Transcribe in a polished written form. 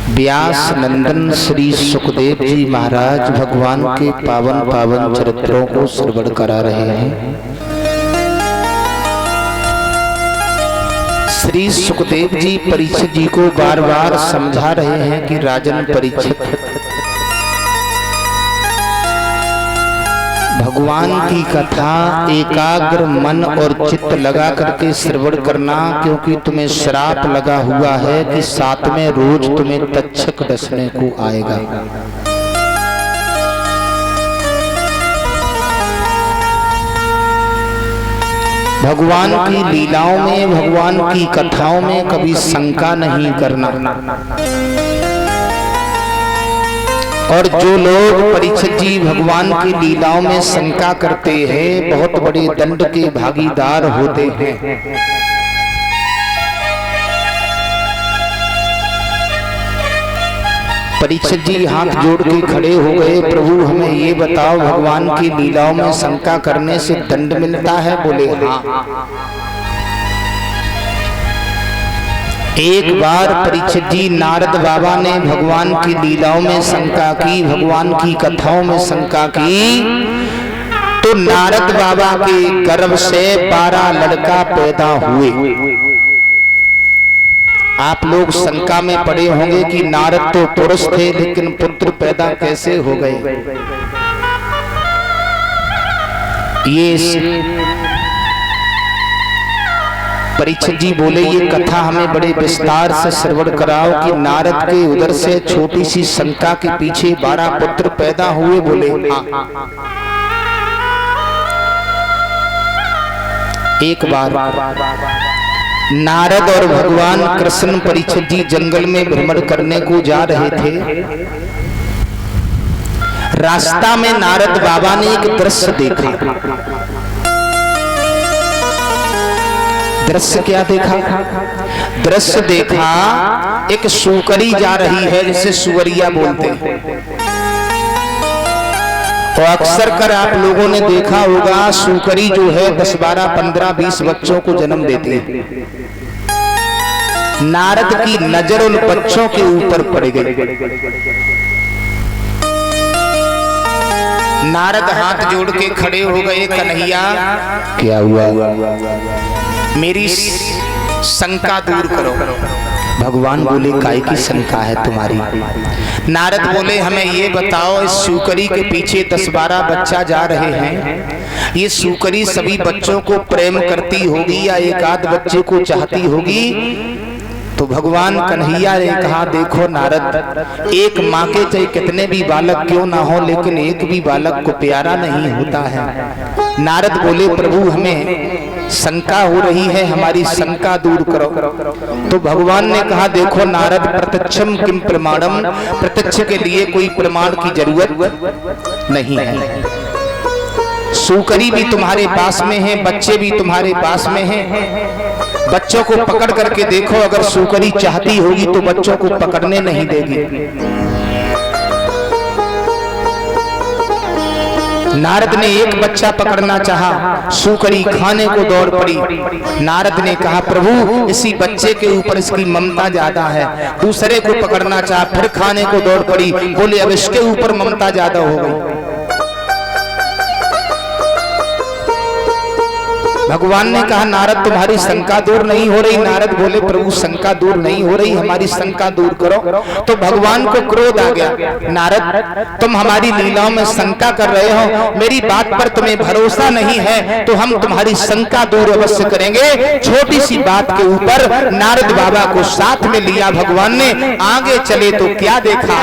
व्यास नंदन श्री सुखदेव जी महाराज भगवान के पावन पावन चरित्रों को श्रवण करा रहे हैं। श्री सुखदेव जी परीक्षित जी को बार बार समझा रहे हैं कि राजन परीक्षित, भगवान की कथा एकाग्र मन और चित्त लगा करके श्रवण करना, क्योंकि तुम्हें श्राप लगा हुआ है कि 7वें रोज तुम्हें तक्षक डसने को आएगा। भगवान की लीलाओं में, भगवान की कथाओं में कभी शंका नहीं करना। और जो लोग परीक्षित जी भगवान की लीलाओं में शंका करते हैं, बहुत बड़े दंड के भागीदार होते हैं। परीक्षित जी हाथ जोड़ के खड़े हो गए, प्रभु हमें ये बताओ, भगवान की लीलाओं में शंका करने से दंड मिलता है? बोले हाँ। एक बार परीक्षित जी नारद बाबा ने भगवान की लीलाओं में शंका की, भगवान की कथाओं में शंका की, तो नारद बाबा के गर्भ से 12 लड़का पैदा हुए। आप लोग शंका में पड़े होंगे कि नारद तो पुरुष थे लेकिन पुत्र पैदा कैसे हो गए। ये परीक्षित जी बोले, ये कथा हमें बड़े विस्तार से श्रवण कराओ कि नारद के उदर से छोटी सी शंका के पीछे 12 पुत्र पैदा हुए। बोले हाँ। एक बार नारद और भगवान कृष्ण परीक्षित जी जंगल में भ्रमण करने को जा रहे थे। रास्ता में नारद बाबा ने एक दृश्य देखा। दृश्य क्या देखा? दृश्य देखा, एक सूकरी जा रही है, जिसे सुवरिया बोलते हैं। तो अक्सर कर आप लोगों ने देखा होगा, सूकरी जो है 10, 12, 15, 20 बच्चों को जन्म देती है। नारद की नजर उन बच्चों के ऊपर पड़ गई। नारद हाथ जोड़ के खड़े हो गए, कन्हैया क्या हुआ? मेरी शंका दूर करो। भगवान बोले, काय की शंका है तुम्हारी? नारद बोले, हमें ये बताओ, इस सूकरी के पीछे 10-12 बच्चा जा रहे हैं, ये सूकरी सभी बच्चों को प्रेम करती होगी या एक आध बच्चे को चाहती होगी? तो भगवान कन्हैया ने कहा, देखो नारद, एक माँ के चाहे कितने भी बालक क्यों ना हो, लेकिन एक भी बालक को प्यारा नहीं होता है। नारद बोले, प्रभु हमें शंका हो रही है, हमारी शंका दूर करो। तो भगवान ने कहा, देखो नारद, प्रत्यक्षम किम प्रमाणम, प्रत्यक्ष के लिए कोई प्रमाण की जरूरत नहीं है। सूकरी भी तुम्हारे पास में है, बच्चे भी तुम्हारे पास में हैं। बच्चों को पकड़ करके देखो, अगर सूकरी चाहती होगी तो बच्चों को पकड़ने नहीं देगी। नारद ने एक बच्चा पकड़ना चाहा, सूकरी खाने को दौड़ पड़ी। नारद ने कहा, प्रभु इसी बच्चे के ऊपर इसकी ममता ज्यादा है। दूसरे को पकड़ना चाहा, फिर खाने को दौड़ पड़ी। बोले अब इसके ऊपर ममता ज्यादा हो गई। भगवान ने कहा, नारद तुम्हारी शंका दूर नहीं हो रही। नारद बोले, प्रभु शंका दूर नहीं हो रही, हमारी शंका दूर करो। तो भगवान को क्रोध आ गया, नारद तुम हमारी लीलाओं में शंका कर रहे हो, मेरी बात पर तुम्हें भरोसा नहीं है, तो हम तुम्हारी शंका दूर अवश्य करेंगे। छोटी सी बात के ऊपर नारद बाबा को साथ में लिया भगवान ने। आगे चले तो क्या देखा,